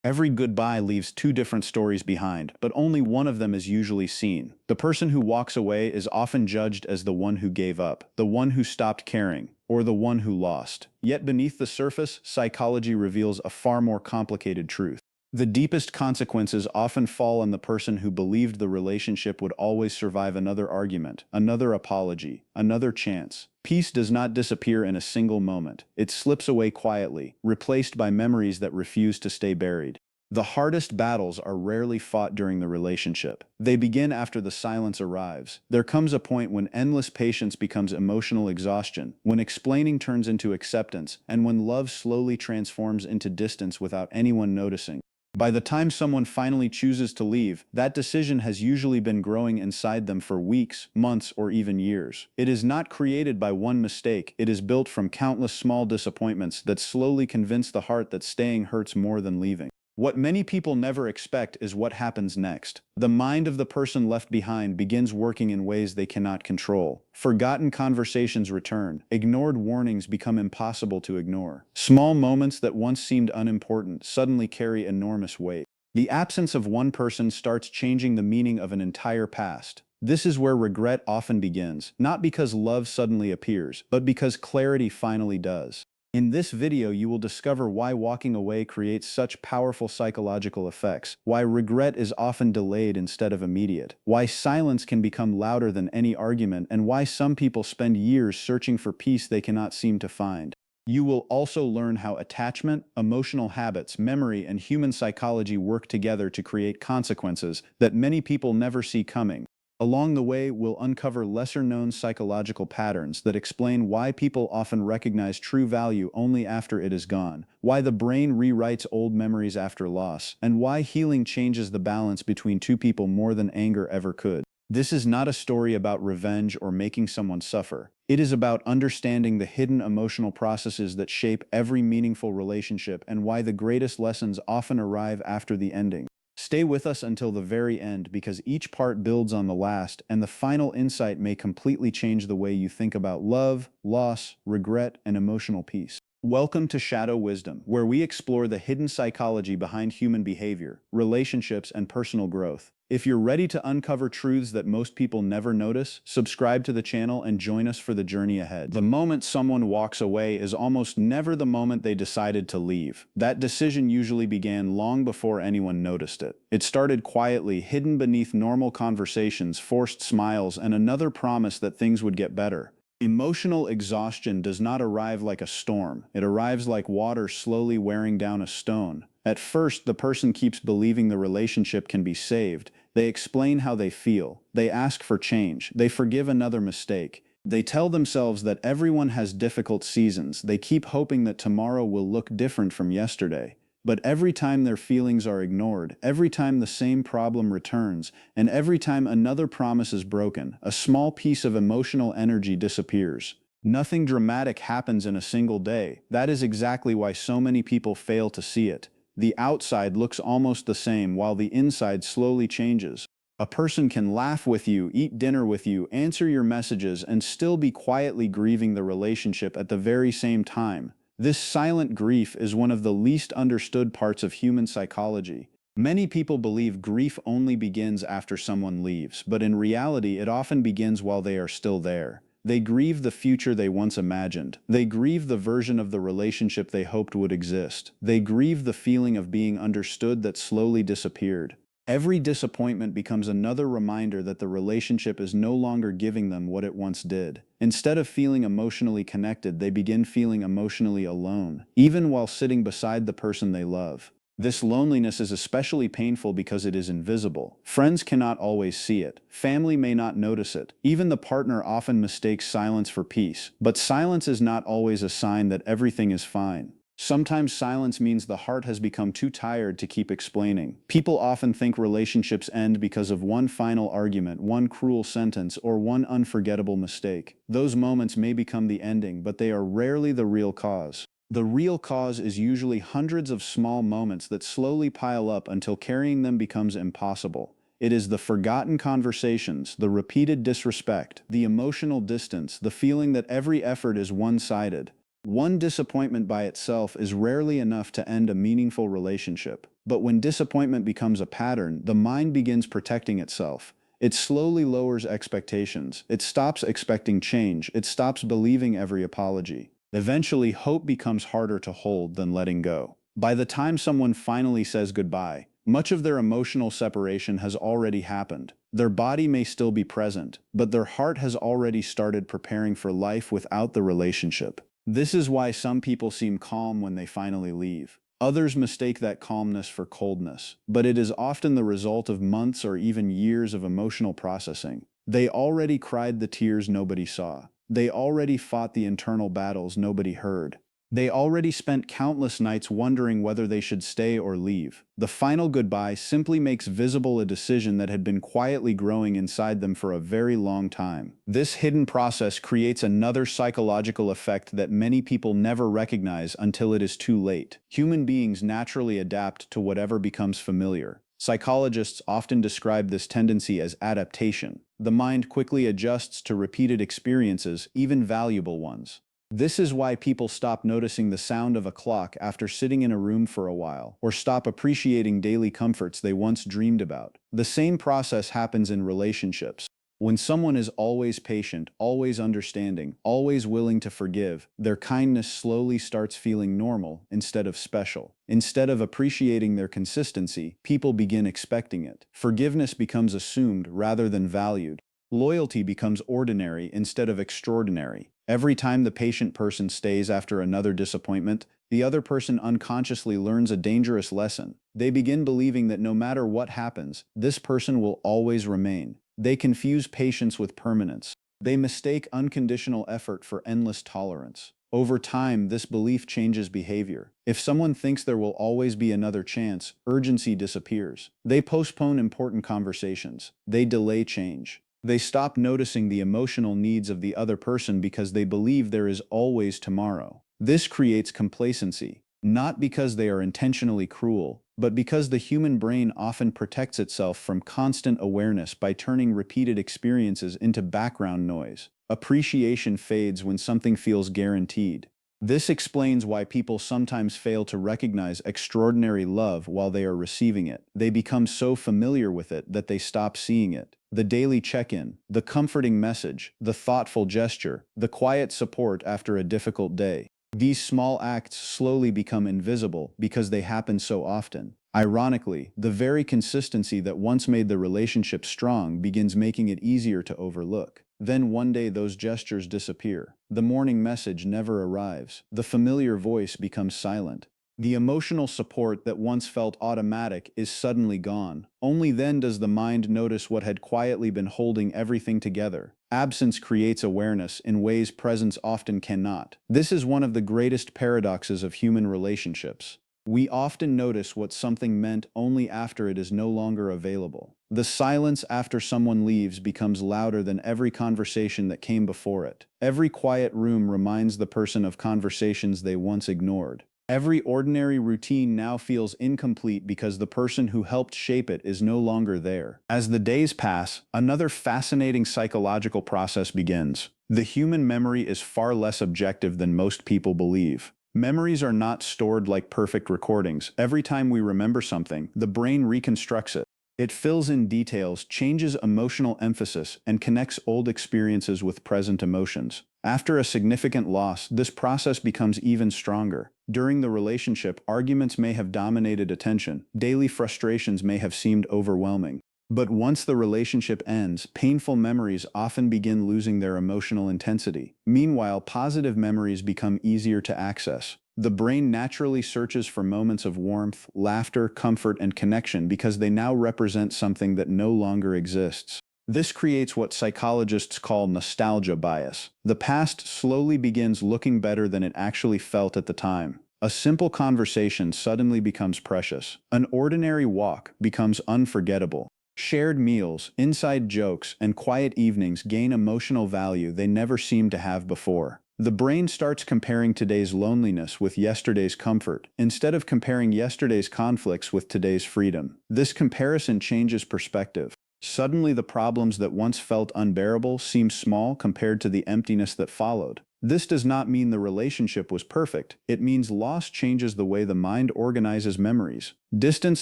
Every goodbye leaves two different stories behind, but only one of them is usually seen. The person who walks away is often judged as the one who gave up, the one who stopped caring, or the one who lost. Yet beneath the surface, psychology reveals a far more complicated truth. The deepest consequences often fall on the person who believed the relationship would always survive another argument, another apology, another chance. Peace does not disappear in a single moment. It slips away quietly, replaced by memories that refuse to stay buried. The hardest battles are rarely fought during the relationship. They begin after the silence arrives. There comes a point when endless patience becomes emotional exhaustion, when explaining turns into acceptance, and when love slowly transforms into distance without anyone noticing. By the time someone finally chooses to leave, that decision has usually been growing inside them for weeks, months, or even years. It is not created by one mistake, it is built from countless small disappointments that slowly convince the heart that staying hurts more than leaving. What many people never expect is what happens next. The mind of the person left behind begins working in ways they cannot control. Forgotten conversations return. Ignored warnings become impossible to ignore. Small moments that once seemed unimportant suddenly carry enormous weight. The absence of one person starts changing the meaning of an entire past. This is where regret often begins, not because love suddenly appears, but because clarity finally does. In this video, you will discover why walking away creates such powerful psychological effects, why regret is often delayed instead of immediate, why silence can become louder than any argument, and why some people spend years searching for peace they cannot seem to find. You will also learn how attachment, emotional habits, memory, and human psychology work together to create consequences that many people never see coming. Along the way, we'll uncover lesser-known psychological patterns that explain why people often recognize true value only after it is gone, why the brain rewrites old memories after loss, and why healing changes the balance between two people more than anger ever could. This is not a story about revenge or making someone suffer. It is about understanding the hidden emotional processes that shape every meaningful relationship and why the greatest lessons often arrive after the ending. Stay with us until the very end because each part builds on the last, and the final insight may completely change the way you think about love, loss, regret, and emotional peace. Welcome to Shadow Wisdom, where we explore the hidden psychology behind human behavior, relationships, and personal growth. If you're ready to uncover truths that most people never notice, subscribe to the channel and join us for the journey ahead. The moment someone walks away is almost never the moment they decided to leave. That decision usually began long before anyone noticed it. It started quietly, hidden beneath normal conversations, forced smiles, and another promise that things would get better. Emotional exhaustion does not arrive like a storm. It arrives like water slowly wearing down a stone. At first, the person keeps believing the relationship can be saved. They explain how they feel. They ask for change. They forgive another mistake. They tell themselves that everyone has difficult seasons. They keep hoping that tomorrow will look different from yesterday. But every time their feelings are ignored, every time the same problem returns, and every time another promise is broken, a small piece of emotional energy disappears. Nothing dramatic happens in a single day. That is exactly why so many people fail to see it. The outside looks almost the same while the inside slowly changes. A person can laugh with you, eat dinner with you, answer your messages, and still be quietly grieving the relationship at the very same time. This silent grief is one of the least understood parts of human psychology. Many people believe grief only begins after someone leaves, but in reality it often begins while they are still there. They grieve the future they once imagined. They grieve the version of the relationship they hoped would exist. They grieve the feeling of being understood that slowly disappeared. Every disappointment becomes another reminder that the relationship is no longer giving them what it once did. Instead of feeling emotionally connected, they begin feeling emotionally alone, even while sitting beside the person they love. This loneliness is especially painful because it is invisible. Friends cannot always see it. Family may not notice it. Even the partner often mistakes silence for peace. But silence is not always a sign that everything is fine. Sometimes silence means the heart has become too tired to keep explaining. People often think relationships end because of one final argument, one cruel sentence, or one unforgettable mistake. Those moments may become the ending, but they are rarely the real cause. The real cause is usually hundreds of small moments that slowly pile up until carrying them becomes impossible. It is the forgotten conversations, the repeated disrespect, the emotional distance, the feeling that every effort is one-sided. One disappointment by itself is rarely enough to end a meaningful relationship. But when disappointment becomes a pattern, the mind begins protecting itself. It slowly lowers expectations. It stops expecting change. It stops believing every apology. Eventually, hope becomes harder to hold than letting go. By the time someone finally says goodbye, much of their emotional separation has already happened. Their body may still be present, but their heart has already started preparing for life without the relationship. This is why some people seem calm when they finally leave. Others mistake that calmness for coldness, but it is often the result of months or even years of emotional processing. They already cried the tears nobody saw. They already fought the internal battles nobody heard. They already spent countless nights wondering whether they should stay or leave. The final goodbye simply makes visible a decision that had been quietly growing inside them for a very long time. This hidden process creates another psychological effect that many people never recognize until it is too late. Human beings naturally adapt to whatever becomes familiar. Psychologists often describe this tendency as adaptation. The mind quickly adjusts to repeated experiences, even valuable ones. This is why people stop noticing the sound of a clock after sitting in a room for a while, or stop appreciating daily comforts they once dreamed about. The same process happens in relationships. When someone is always patient, always understanding, always willing to forgive, their kindness slowly starts feeling normal instead of special. Instead of appreciating their consistency, people begin expecting it. Forgiveness becomes assumed rather than valued. Loyalty becomes ordinary instead of extraordinary. Every time the patient person stays after another disappointment, the other person unconsciously learns a dangerous lesson. They begin believing that no matter what happens, this person will always remain. They confuse patience with permanence. They mistake unconditional effort for endless tolerance. Over time, this belief changes behavior. If someone thinks there will always be another chance, urgency disappears. They postpone important conversations. They delay change. They stop noticing the emotional needs of the other person because they believe there is always tomorrow. This creates complacency, not because they are intentionally cruel, but because the human brain often protects itself from constant awareness by turning repeated experiences into background noise. Appreciation fades when something feels guaranteed. This explains why people sometimes fail to recognize extraordinary love while they are receiving it. They become so familiar with it that they stop seeing it. The daily check-in, the comforting message, the thoughtful gesture, the quiet support after a difficult day. These small acts slowly become invisible because they happen so often. Ironically, the very consistency that once made the relationship strong begins making it easier to overlook. Then one day those gestures disappear. The morning message never arrives. The familiar voice becomes silent. The emotional support that once felt automatic is suddenly gone. Only then does the mind notice what had quietly been holding everything together. Absence creates awareness in ways presence often cannot. This is one of the greatest paradoxes of human relationships. We often notice what something meant only after it is no longer available. The silence after someone leaves becomes louder than every conversation that came before it. Every quiet room reminds the person of conversations they once ignored. Every ordinary routine now feels incomplete because the person who helped shape it is no longer there. As the days pass, another fascinating psychological process begins. The human memory is far less objective than most people believe. Memories are not stored like perfect recordings. Every time we remember something, the brain reconstructs it. It fills in details, changes emotional emphasis, and connects old experiences with present emotions. After a significant loss, this process becomes even stronger. During the relationship, arguments may have dominated attention. Daily frustrations may have seemed overwhelming. But once the relationship ends, painful memories often begin losing their emotional intensity. Meanwhile, positive memories become easier to access. The brain naturally searches for moments of warmth, laughter, comfort, and connection because they now represent something that no longer exists. This creates what psychologists call nostalgia bias. The past slowly begins looking better than it actually felt at the time. A simple conversation suddenly becomes precious. An ordinary walk becomes unforgettable. Shared meals, inside jokes, and quiet evenings gain emotional value they never seemed to have before. The brain starts comparing today's loneliness with yesterday's comfort, instead of comparing yesterday's conflicts with today's freedom. This comparison changes perspective. Suddenly, the problems that once felt unbearable seem small compared to the emptiness that followed. This does not mean the relationship was perfect. It means loss changes the way the mind organizes memories. Distance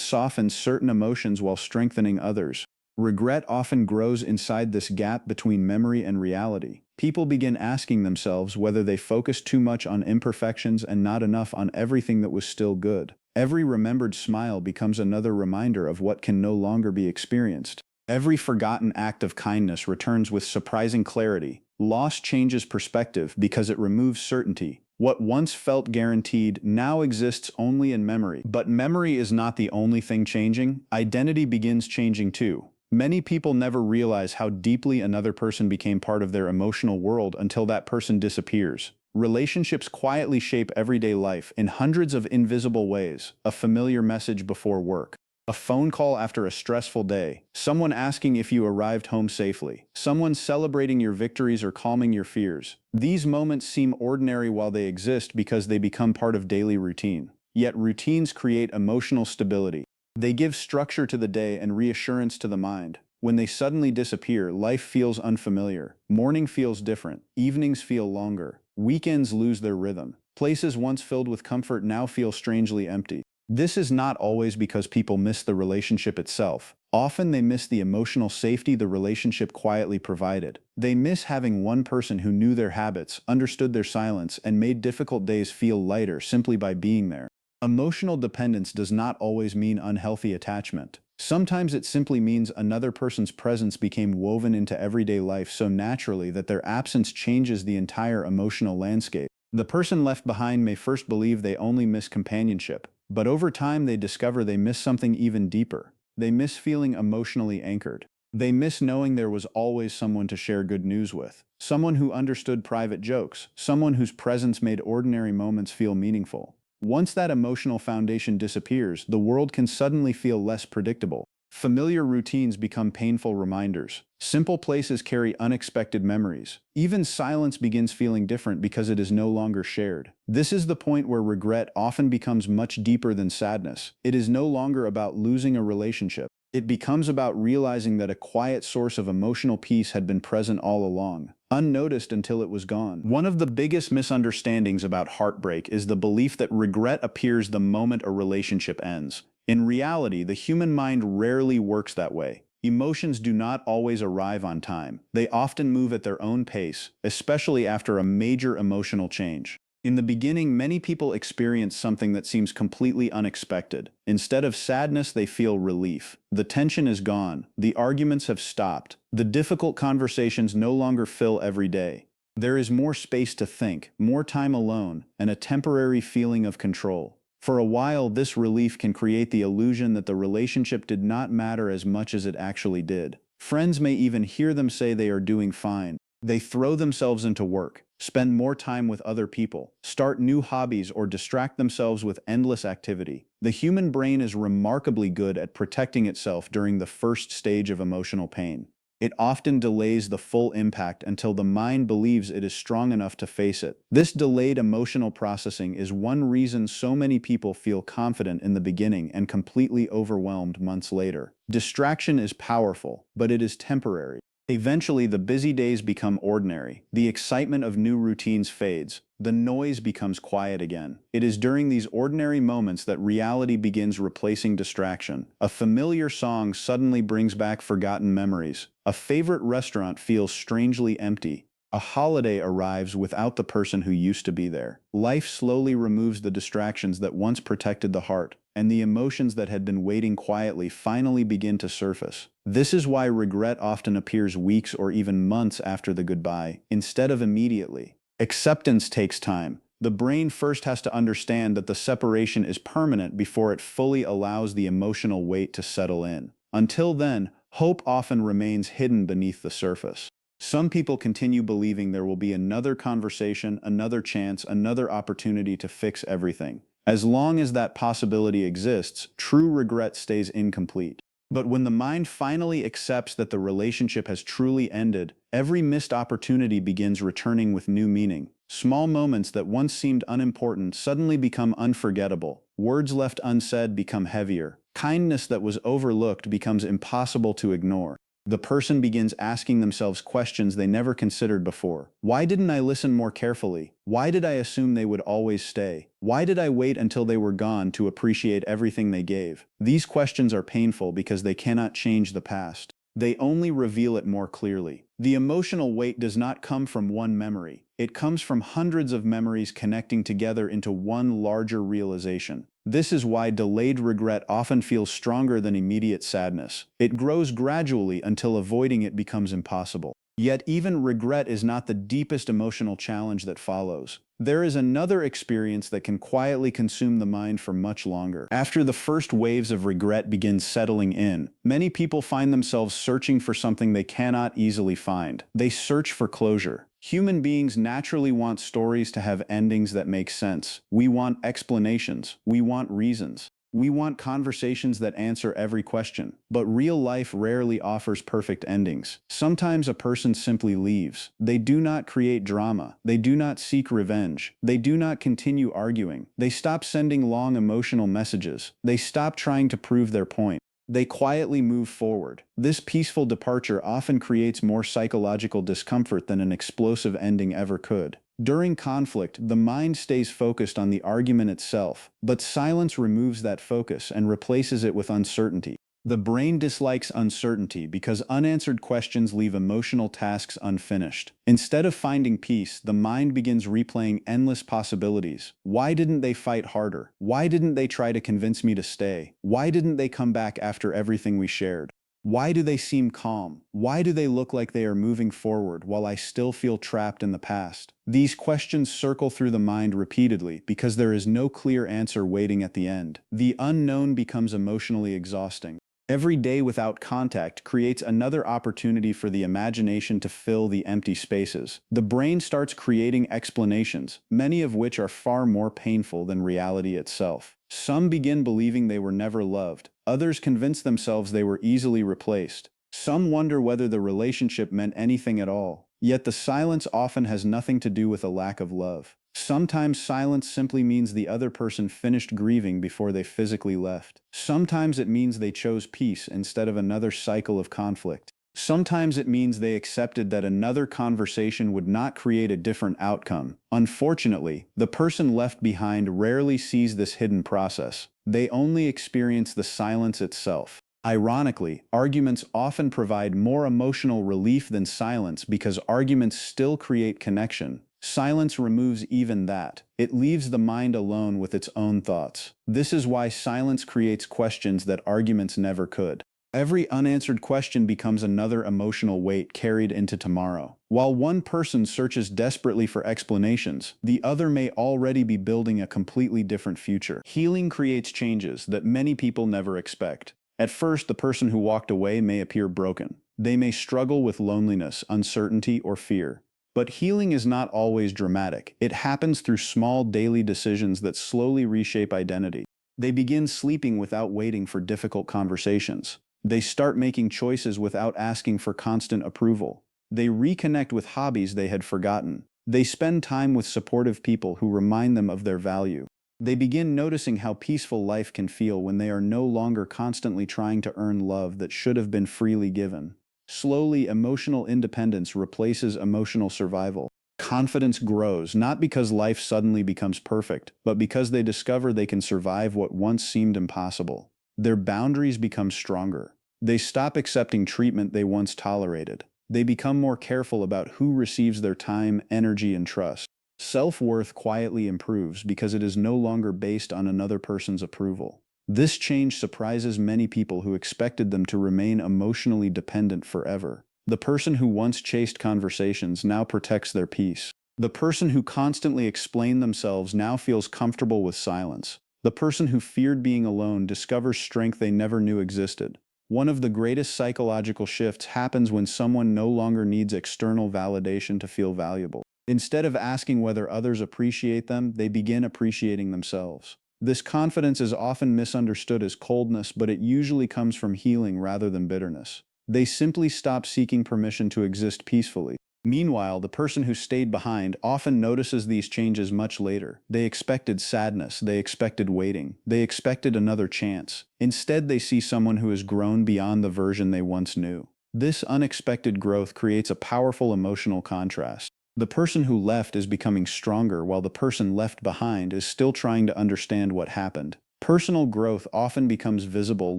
softens certain emotions while strengthening others. Regret often grows inside this gap between memory and reality. People begin asking themselves whether they focused too much on imperfections and not enough on everything that was still good. Every remembered smile becomes another reminder of what can no longer be experienced. Every forgotten act of kindness returns with surprising clarity. Loss changes perspective because it removes certainty. What once felt guaranteed now exists only in memory. But memory is not the only thing changing. Identity begins changing too. Many people never realize how deeply another person became part of their emotional world until that person disappears. Relationships quietly shape everyday life in hundreds of invisible ways. A familiar message before work, a phone call after a stressful day, someone asking if you arrived home safely, someone celebrating your victories or calming your fears. These moments seem ordinary while they exist because they become part of daily routine. Yet routines create emotional stability. They give structure to the day and reassurance to the mind. When they suddenly disappear, life feels unfamiliar. Morning feels different. Evenings feel longer. Weekends lose their rhythm. Places once filled with comfort now feel strangely empty. This is not always because people miss the relationship itself. Often they miss the emotional safety the relationship quietly provided. They miss having one person who knew their habits, understood their silence, and made difficult days feel lighter simply by being there. Emotional dependence does not always mean unhealthy attachment. Sometimes it simply means another person's presence became woven into everyday life so naturally that their absence changes the entire emotional landscape. The person left behind may first believe they only miss companionship, but over time they discover they miss something even deeper. They miss feeling emotionally anchored. They miss knowing there was always someone to share good news with, someone who understood private jokes, someone whose presence made ordinary moments feel meaningful. Once that emotional foundation disappears, the world can suddenly feel less predictable. Familiar routines become painful reminders. Simple places carry unexpected memories. Even silence begins feeling different because it is no longer shared. This is the point where regret often becomes much deeper than sadness. It is no longer about losing a relationship. It becomes about realizing that a quiet source of emotional peace had been present all along, unnoticed until it was gone. One of the biggest misunderstandings about heartbreak is the belief that regret appears the moment a relationship ends. In reality, the human mind rarely works that way. Emotions do not always arrive on time. They often move at their own pace, especially after a major emotional change. In the beginning, many people experience something that seems completely unexpected. Instead of sadness, they feel relief. The tension is gone. The arguments have stopped. The difficult conversations no longer fill every day. There is more space to think, more time alone, and a temporary feeling of control. For a while, this relief can create the illusion that the relationship did not matter as much as it actually did. Friends may even hear them say they are doing fine. They throw themselves into work, spend more time with other people, start new hobbies, or distract themselves with endless activity. The human brain is remarkably good at protecting itself during the first stage of emotional pain. It often delays the full impact until the mind believes it is strong enough to face it. This delayed emotional processing is one reason so many people feel confident in the beginning and completely overwhelmed months later. Distraction is powerful, but it is temporary. Eventually, the busy days become ordinary. The excitement of new routines fades. The noise becomes quiet again. It is during these ordinary moments that reality begins replacing distraction. A familiar song suddenly brings back forgotten memories. A favorite restaurant feels strangely empty. A holiday arrives without the person who used to be there. Life slowly removes the distractions that once protected the heart, and the emotions that had been waiting quietly finally begin to surface. This is why regret often appears weeks or even months after the goodbye, instead of immediately. Acceptance takes time. The brain first has to understand that the separation is permanent before it fully allows the emotional weight to settle in. Until then, hope often remains hidden beneath the surface. Some people continue believing there will be another conversation, another chance, another opportunity to fix everything. As long as that possibility exists, true regret stays incomplete. But when the mind finally accepts that the relationship has truly ended, every missed opportunity begins returning with new meaning. Small moments that once seemed unimportant suddenly become unforgettable. Words left unsaid become heavier. Kindness that was overlooked becomes impossible to ignore. The person begins asking themselves questions they never considered before. Why didn't I listen more carefully? Why did I assume they would always stay? Why did I wait until they were gone to appreciate everything they gave? These questions are painful because they cannot change the past. They only reveal it more clearly. The emotional weight does not come from one memory. It comes from hundreds of memories connecting together into one larger realization. This is why delayed regret often feels stronger than immediate sadness. It grows gradually until avoiding it becomes impossible. Yet even regret is not the deepest emotional challenge that follows. There is another experience that can quietly consume the mind for much longer. After the first waves of regret begin settling in, many people find themselves searching for something they cannot easily find. They search for closure. Human beings naturally want stories to have endings that make sense. We want explanations. We want reasons. We want conversations that answer every question, but real life rarely offers perfect endings. Sometimes a person simply leaves. They do not create drama. They do not seek revenge. They do not continue arguing. They stop sending long emotional messages. They stop trying to prove their point. They quietly move forward. This peaceful departure often creates more psychological discomfort than an explosive ending ever could. During conflict, the mind stays focused on the argument itself, but silence removes that focus and replaces it with uncertainty. The brain dislikes uncertainty because unanswered questions leave emotional tasks unfinished. Instead of finding peace, the mind begins replaying endless possibilities. Why didn't they fight harder? Why didn't they try to convince me to stay? Why didn't they come back after everything we shared? Why do they seem calm? Why do they look like they are moving forward while I still feel trapped in the past? These questions circle through the mind repeatedly because there is no clear answer waiting at the end. The unknown becomes emotionally exhausting. Every day without contact creates another opportunity for the imagination to fill the empty spaces. The brain starts creating explanations, many of which are far more painful than reality itself. Some begin believing they were never loved. Others convince themselves they were easily replaced. Some wonder whether the relationship meant anything at all. Yet the silence often has nothing to do with a lack of love. Sometimes silence simply means the other person finished grieving before they physically left. Sometimes it means they chose peace instead of another cycle of conflict. Sometimes it means they accepted that another conversation would not create a different outcome. Unfortunately, the person left behind rarely sees this hidden process. They only experience the silence itself. Ironically, arguments often provide more emotional relief than silence because arguments still create connection. Silence removes even that. It leaves the mind alone with its own thoughts. This is why silence creates questions that arguments never could. Every unanswered question becomes another emotional weight carried into tomorrow. While one person searches desperately for explanations, the other may already be building a completely different future. Healing creates changes that many people never expect. At first, the person who walked away may appear broken. They may struggle with loneliness, uncertainty, or fear. But healing is not always dramatic. It happens through small daily decisions that slowly reshape identity. They begin sleeping without waiting for difficult conversations. They start making choices without asking for constant approval. They reconnect with hobbies they had forgotten. They spend time with supportive people who remind them of their value. They begin noticing how peaceful life can feel when they are no longer constantly trying to earn love that should have been freely given. Slowly, emotional independence replaces emotional survival. Confidence grows, not because life suddenly becomes perfect, but because they discover they can survive what once seemed impossible. Their boundaries become stronger. They stop accepting treatment they once tolerated. They become more careful about who receives their time, energy, and trust. Self-worth quietly improves because it is no longer based on another person's approval. This change surprises many people who expected them to remain emotionally dependent forever. The person who once chased conversations now protects their peace. The person who constantly explained themselves now feels comfortable with silence. The person who feared being alone discovers strength they never knew existed. One of the greatest psychological shifts happens when someone no longer needs external validation to feel valuable. Instead of asking whether others appreciate them, they begin appreciating themselves. This confidence is often misunderstood as coldness, but it usually comes from healing rather than bitterness. They simply stop seeking permission to exist peacefully. Meanwhile, the person who stayed behind often notices these changes much later. They expected sadness, they expected waiting, they expected another chance. Instead, they see someone who has grown beyond the version they once knew. This unexpected growth creates a powerful emotional contrast. The person who left is becoming stronger while the person left behind is still trying to understand what happened. Personal growth often becomes visible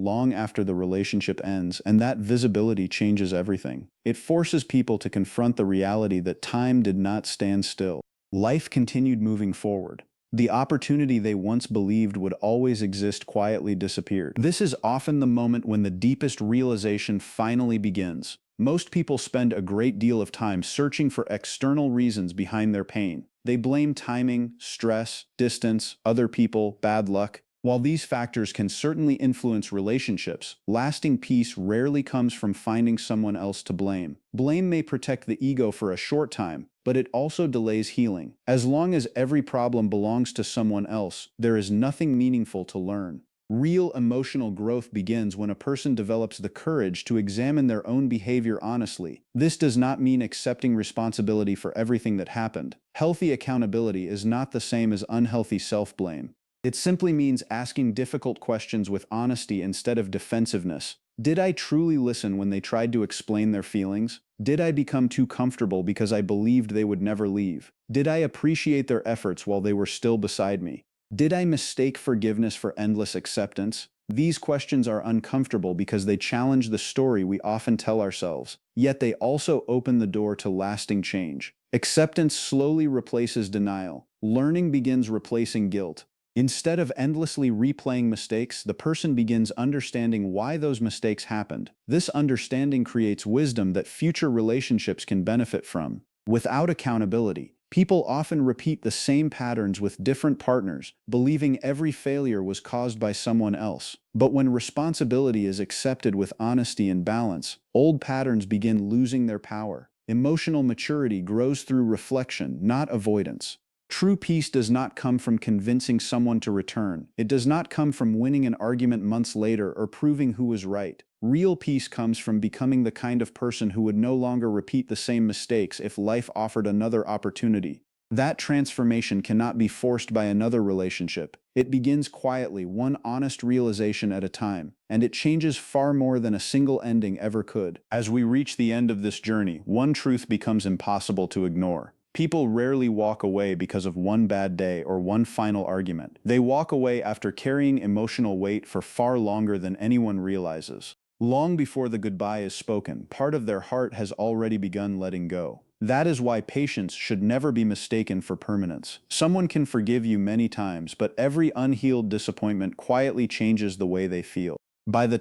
long after the relationship ends, and that visibility changes everything. It forces people to confront the reality that time did not stand still. Life continued moving forward. The opportunity they once believed would always exist quietly disappeared. This is often the moment when the deepest realization finally begins. Most people spend a great deal of time searching for external reasons behind their pain. They blame timing, stress, distance, other people, bad luck. While these factors can certainly influence relationships, lasting peace rarely comes from finding someone else to blame. Blame may protect the ego for a short time, but it also delays healing. As long as every problem belongs to someone else, there is nothing meaningful to learn. Real emotional growth begins when a person develops the courage to examine their own behavior honestly. This does not mean accepting responsibility for everything that happened. Healthy accountability is not the same as unhealthy self-blame. It simply means asking difficult questions with honesty instead of defensiveness. Did I truly listen when they tried to explain their feelings? Did I become too comfortable because I believed they would never leave? Did I appreciate their efforts while they were still beside me? Did I mistake forgiveness for endless acceptance? These questions are uncomfortable because they challenge the story we often tell ourselves, yet they also open the door to lasting change. Acceptance slowly replaces denial. Learning begins replacing guilt. Instead of endlessly replaying mistakes, the person begins understanding why those mistakes happened. This understanding creates wisdom that future relationships can benefit from. Without accountability, people often repeat the same patterns with different partners, believing every failure was caused by someone else. But when responsibility is accepted with honesty and balance, old patterns begin losing their power. Emotional maturity grows through reflection, not avoidance. True peace does not come from convincing someone to return. It does not come from winning an argument months later or proving who was right. Real peace comes from becoming the kind of person who would no longer repeat the same mistakes if life offered another opportunity. That transformation cannot be forced by another relationship. It begins quietly, one honest realization at a time, and it changes far more than a single ending ever could. As we reach the end of this journey, one truth becomes impossible to ignore. People rarely walk away because of one bad day or one final argument. They walk away after carrying emotional weight for far longer than anyone realizes. Long before the goodbye is spoken, part of their heart has already begun letting go. That is why patience should never be mistaken for permanence. Someone can forgive you many times, but every unhealed disappointment quietly changes the way they feel. By the